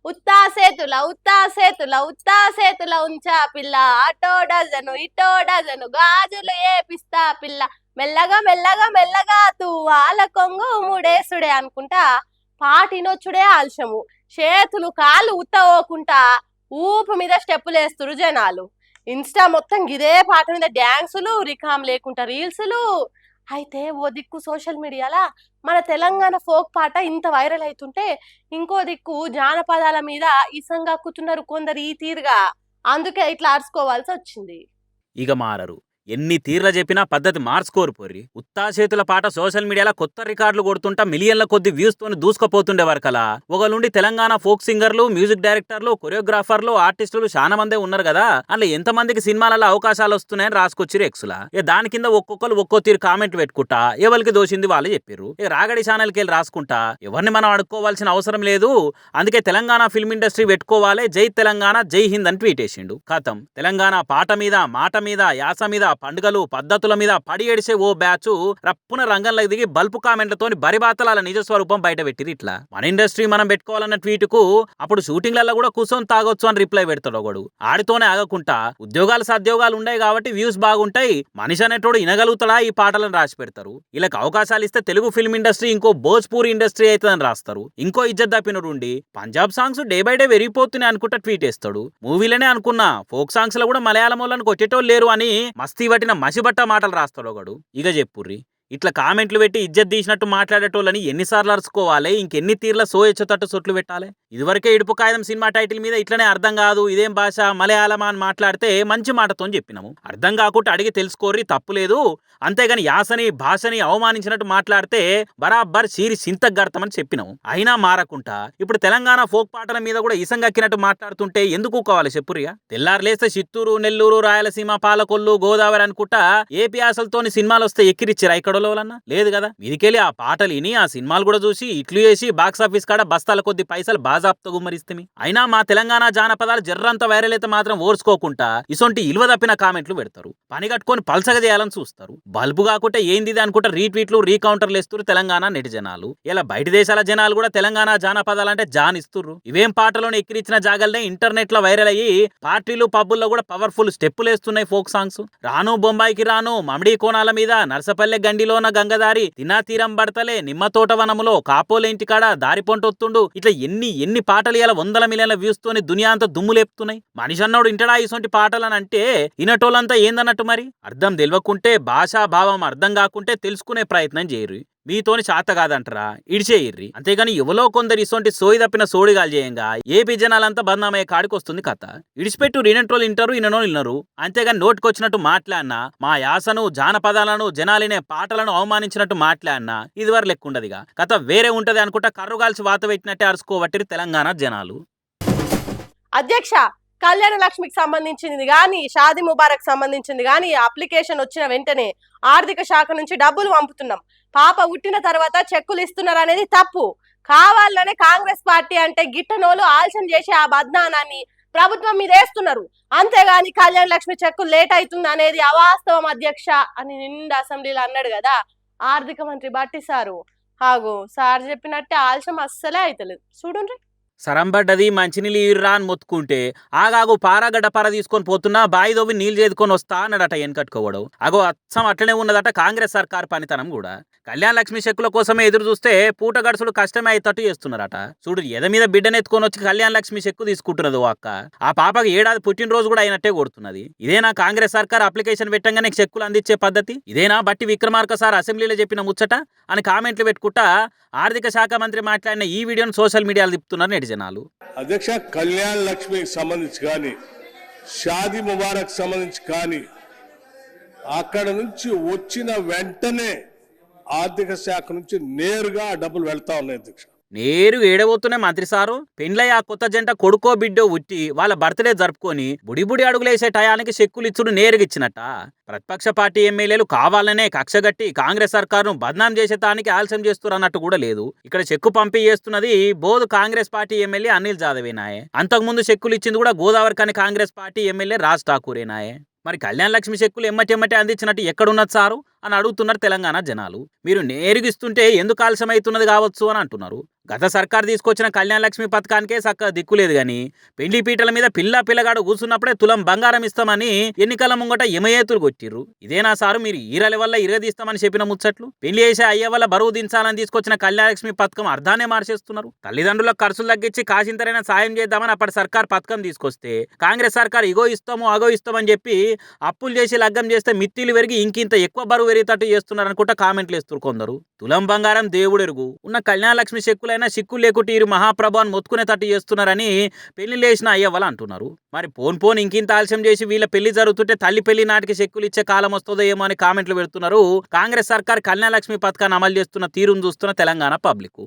ఉత్తా సేతుల ఉంచా పిల్ల, అటో డజను ఇటో డజను గాజులు ఏపిస్తా పిల్ల, మెల్లగా మెల్లగా మెల్లగా తువ్వాల కొంగు ముడేసుడే అనుకుంటా పాటినొచ్చుడే ఆలస్యము. చేతులు కాళ్ళు ఉత్తవోకుంటా ఊపు మీద స్టెప్పులు వేస్తురు జనాలు. ఇన్స్టా మొత్తం ఇదే పాట మీద డ్యాన్సులు, రికామ్ లేకుండా రీల్సులు. అయితే ఓ దిక్కు సోషల్ మీడియాలా మన తెలంగాణ ఫోక్ పాట ఇంత వైరల్ అవుతుంటే, ఇంకో దిక్కు జానపదాల మీద ఇసంగక్కుతున్నారు కొందరు ఈ తీరుగా. అందుకే ఇట్లా అరుచుకోవాల్సి వచ్చింది. ఇక మారరు. ఎన్ని తీర్ల చెప్పినా పద్ధతి మార్చుకోరు పోర్రి. ఉత్తా చేతుల పాట సోషల్ మీడియాలో కొత్త రికార్డులు కొడుతుంటా మిలియన్ల కొద్ది వ్యూస్ తోని దూసుకుపోతుండే వరకలా ఒకళ్ళుండి తెలంగాణ ఫోక్ సింగర్లు, మ్యూజిక్ డైరెక్టర్లు, కొరియోగ్రాఫర్లు, ఆర్టిస్టులు చాలా మందే ఉన్నారు కదా. అందులో ఎంతమందికి సినిమాలలో అవకాశాలు వస్తున్నాయని రాసుకొచ్చిరు ఎక్సులా. దాని కింద ఒక్కొక్కరు ఒక్కో తీరు కామెంట్ పెట్టుకుంటా ఎవరికి దోషింది వాళ్ళు చెప్పారు. రాగడి ఛానల్కి వెళ్ళి రాసుకుంటా ఎవరిని మనం అడుక్కోవాల్సిన అవసరం లేదు, అందుకే తెలంగాణ ఫిల్మ్ ఇండస్ట్రీ పెట్టుకోవాలి, జై తెలంగాణ జై హింద్ అని ట్వీట్ చేసిండు. ఖతం. తెలంగాణ పాట మీద, మాట మీద, యాస మీద, పండుగలు పద్ధతుల మీద పడి ఏడిసే ఓ బ్యాచ్ రప్పున రంగంలోకి దిగి బల్పు కామెంట్లతోని బరిబాతల నిజ స్వరూపం బయట పెట్టిరు. ఇట్లా మన ఇండస్ట్రీ మనం పెట్టుకోవాలన్న ట్వీట్ కు అప్పుడు షూటింగ్లలో కూడా కూర్చొని తాగొచ్చు అని రిప్లై పెడతాడు ఒకడు. ఆడితోనే ఆగకుండా ఉద్యోగాలు సద్యోగాలు ఉన్నాయి కాబట్టి వ్యూస్ బాగుంటాయి, మనిషి అనేటోడు వినగలుగుతాడా ఈ పాటలను రాసి పెడతారు. వీళ్ళకి అవకాశాలు ఇస్తే తెలుగు ఫిల్మ్ ఇండస్ట్రీ ఇంకో భోజ్పూర్ ఇండస్ట్రీ అవుతుందని రాస్తారు. ఇంకో ఇజ్జత్ తప్పినోడు ఉండి Punjab songs day by day పెరిగిపోతున్నాయి అనుకుంటా ట్వీట్ వేస్తాడు. మూవీలనే అనుకున్నా ఫోక్ సాంగ్స్ లో కూడా మలయాళం వాళ్ళని కొట్టేటోళ్ళు లేరు అని మస్తీ పట్టిన మసిబట్ట మాటలు రాస్తాడు ఒకడు. ఇక చెప్పుర్రి, ఇట్లా కామెంట్లు పెట్టి ఇజ్జత్ తీసినట్టు మాట్లాడేటోళ్ళని ఎన్నిసార్లు అరుచుకోవాలి, ఇంకెన్ని తీర్ల సోయొచ్చేటట్టు సొట్లు పెట్టాలి. ఇదివరకే ఇడుపు కాగితం సినిమా టైటిల్ మీద ఇట్లనే అర్థం కాదు, ఇదేం భాష మలయాళమా అని మాట్లాడితే మంచి మాటతో చెప్పినాము. అర్థం కాకుండా అడిగి తెలుసుకోర్రి, తప్పులేదు. అంతేగాని యాసని భాషని అవమానించినట్టు మాట్లాడితే బరాబర్ సీరి సింతగడతామని చెప్పినాము. అయినా మారకుంటా ఇప్పుడు తెలంగాణ ఫోక్ పాటల మీద కూడా ఇసంగక్కినట్టు మాట్లాడుతుంటే ఎందుకు కావాలి చెప్పురిగా. తెల్లారులేస్తే చిత్తూరు, నెల్లూరు, రాయలసీమ, పాలకొల్లు, గోదావరి అనుకుంటా ఏపీ ఆశలతోని సినిమాలు వస్తే ఎక్కిరిచ్చిరా ఇక్కడ లేదు కదా. మీదికెళ్ళి ఆ పాటలు విని ఆ సినిమాలు కూడా చూసి ఇట్లు చేసి బాక్సాఫీస్ కాడ బస్తాల కొద్ది పైసలు బాజాప్తో గుమ్మరిస్తే అయినా మా తెలంగాణ జానపదాలు జర్రంత వైరల్ అయితే మాత్రం ఓర్చుకోకుండా ఇసొంటి ఇలువ తప్పిన కామెంట్లు పెడతారు. పని కట్టుకొని పల్సగా చేయాలని చూస్తారు. బల్బు కాకుంటే ఏంది అనుకుంటా రీట్వీట్లు, రీకౌంటర్లు ఇస్తారు తెలంగాణ నెటి జనాలు. ఇలా బయట దేశాల జనాలు కూడా తెలంగాణ జానపదాలంటే జాన్ ఇస్తుర్రు. ఇవేం పాటలోనే ఎక్కిరిచిన జాగల్నే ఇంటర్నెట్ లో వైరల్ అయ్యి పార్టీలు పబ్బుల్లో కూడా పవర్ఫుల్ స్టెప్పులు వేస్తున్నాయి ఫోక్ సాంగ్స్. రాను బొంబాయికి రాను, మమిడి కోణాల మీద, నర్సపల్లె గండిలోన గంగదారి, తినా తీరం బడతలే, నిమ్మ తోట వనములో, కాపోల ఇంటికాడ దారి పొంటొత్తుండు, ఇట్లా ఎన్ని పాటలు ఇలా 100 మిలియన్ల వ్యూస్ తోని దునియా అంతా దుమ్ము లేపుతున్నాయి. మనిషి అన్నోడు ఇంటడా ఇసొంటి పాటలని అంటే ఇనటోళ్ళంతా ఏందన్నట్టు మరి. అర్థం తెలియకుంటే, భాషా భావం అర్థం కాకుంటే తెలుసుకునే ప్రయత్నం చేయరు. మీతోని చేత కాదంటారా ఇడిచేయిర్రి. అంతేగాని ఎవలో కొందరు ఇసొంటి సోయి తప్పిన సోడిగాలు చేయంగా ఏపీ జనాలంతా బదనామయ్యే కాడికి వస్తుంది కథ. ఇడిచిపెట్టు ఇనటోళ్ళు ఇంటారు, ఇననో ఇన్నరు. అంతేగాని నోటికొచ్చినట్టు మాట్లాడినా, మా యాసను జానపదాలను జనాలినే పాటలను అవమానించినట్టు మాట్లాడినా ఇదివరకు లెక్కుండదిగా. కథ వేరే ఉంటది అనుకుంటా కర్రుగాల్చి వాత పెట్టినట్టే అరుచుకోబట్టిరు తెలంగాణ జనాలు. అధ్యక్ష, కళ్యాణ లక్ష్మికి సంబంధించింది కానీ, షాది ముబారక్ సంబంధించింది కానీ అప్లికేషన్ వచ్చిన వెంటనే ఆర్థిక శాఖ నుంచి డబ్బులు పంపుతున్నాం. పాప పుట్టిన తర్వాత చెక్కులు ఇస్తున్నారు అనేది తప్పు. కావాలనే కాంగ్రెస్ పార్టీ అంటే గిట్టనోలు ఆలస్యం చేసి ఆ బద్నానాన్ని ప్రభుత్వం మీద వేస్తున్నారు. అంతేగాని కళ్యాణ లక్ష్మి చెక్కులు లేట్ అవుతుంది అనేది అవాస్తవం అధ్యక్ష అని నిండు అసెంబ్లీలో అన్నాడు కదా ఆర్థిక మంత్రి బట్టి సారు. హాగో సార్ చెప్పినట్టే ఆలస్యం అస్సలే అవుతలేదు చూడండి. సరంబడ్డది మంచినీళ్ళు ఇర్రా అని మొత్తుకుంటే ఆగాగు పారాగడ్డ పార తీసుకొని పోతున్నా బాయి దోవి నీళ్ళు చేదుకొని వస్తా అన్నాడట వెనకట్టుకోవడం. అగో అచ్చం అట్లనే ఉన్నదట కాంగ్రెస్ సర్కార్ పనితనం కూడా. కళ్యాణ లక్ష్మి చెక్కుల కోసమే ఎదురు చూస్తే పూట గడుసుడు కష్టమే అయ్యేటట్టు చేస్తున్నారట. చూడు ఎద మీద బిడ్డనెత్తుకొని వచ్చి కళ్యాణ లక్ష్మి చెక్కు తీసుకుంటున్నది ఓ అక్క. ఆ పాపకి ఏడాది పుట్టినరోజు కూడా అయినట్టే కొడుతున్నది. ఇదేనా కాంగ్రెస్ సర్కార్ అప్లికేషన్ పెట్టంగానే చెక్కులు అందించే పద్ధతి? ఇదేనా బట్టి విక్రమార్క సార్ అసెంబ్లీలో చెప్పిన ముచ్చట అని కామెంట్లు పెట్టుకుంటా ఆర్థిక శాఖ మంత్రి మాట్లాడిన ఈ వీడియోను సోషల్ మీడియాలో తిప్పుతున్నారు నెటిజనాలు. అధ్యక్ష, కళ్యాణ్ లక్ష్మికి సంబంధించి కానీ, షాది ముబారక్ సంబంధించి కానీ అక్కడ నుంచి వచ్చిన వెంటనే ఆర్థిక శాఖ నుంచి నేరుగా డబ్బులు వెళ్తా ఉన్నాయి అధ్యక్ష. నేరుగా ఏడబోతున్నాయి మంత్రి సారు. పెండ్లయ్య కొత్త జంట కొడుకో బిడ్డో ఉట్టి వాళ్ళ బర్త్డే జరుపుకొని బుడి అడుగులేసే టయానికి చెక్కులు ఇచ్చుడు నేరుగా ఇచ్చినట్ట. ప్రతిపక్ష పార్టీ ఎమ్మెల్యేలు కావాలనే కక్షగట్టి కాంగ్రెస్ సర్కారును బద్నాం చేసేటానికి ఆలస్యం చేస్తున్నారు అన్నట్టు కూడా లేదు. ఇక్కడ చెక్కు పంపి చేస్తున్నది బోధు కాంగ్రెస్ పార్టీ ఎమ్మెల్యే అనిల్ జాదవేనాయే. అంతకుముందు చెక్కులు ఇచ్చింది కూడా గోదావరి కాని కాంగ్రెస్ పార్టీ ఎమ్మెల్యే రాజ్ ఠాకూరేనాయే. మరి కళ్యాణ లక్ష్మి చెక్కులు ఎమ్మటెమ్మటే అందించినట్టు ఎక్కడున్నది సారు అని అడుగుతున్నారు తెలంగాణ జనాలు. మీరు నేరుగిస్తుంటే ఎందుకు ఆలస్యమవుతున్నది కావచ్చు అని అంటున్నారు. గత సర్కార్ తీసుకొచ్చిన కళ్యాణ లక్ష్మి పథకానికే చక్కగా దిక్కులేదు గాని పెళ్లి పీటల మీద పిల్లగాడు కూర్చున్నప్పుడే తులం బంగారం ఇస్తామని ఎన్నికల ముంగట ఎమయేతులు కొట్టిర్రు. ఇదేనా సారు మీరు ఈరల వల్ల ఇరగదీస్తామని చెప్పిన ముచ్చట్లు? పెళ్లి చేసే అయ్య వల్ల బరువు దించాలని తీసుకొచ్చిన కళ్యాణ లక్ష్మి పథకం అర్థానే మార్చేస్తున్నారు. తల్లిదండ్రులకు ఖర్చులు తగ్గించి కాసింతరైనా సాయం చేద్దామని అప్పటి సర్కార్ పథకం తీసుకొస్తే కాంగ్రెస్ సర్కార్ ఇగో ఇస్తాము అగో ఇస్తామని చెప్పి అప్పులు చేసి లగ్గం చేస్తే మిత్తిలు పెరిగి ఇంకింత ఎక్కువ బరువు పెరిగేటట్టు చేస్తున్నారు అనుకుంటా కామెంట్లు వేస్తున్నారు కొందరు. తులం బంగారం దేవుడెరుగు, ఉన్న కళ్యాణ లక్ష్మి చెక్కులైనా సిక్కు లేకుంటే ఈ మహాప్రభాన్ని మొత్తుకునేటట్టు చేస్తున్నారని పెళ్లి లేచిన అయ్యవ్వలు అంటున్నారు. మరి పోన్ ఇంకింత ఆలస్యం చేసి వీళ్ళ పెళ్లి జరుగుతుంటే తల్లి పెళ్లి నాటికి చెక్కులు ఇచ్చే కాలం వస్తుందో ఏమో అని కామెంట్లు పెడుతున్నారు. కాంగ్రెస్ సర్కార్ కళ్యాణ లక్ష్మి పథకాన్ని అమలు చేస్తున్న తీరును చూస్తున్న తెలంగాణ పబ్లిక్.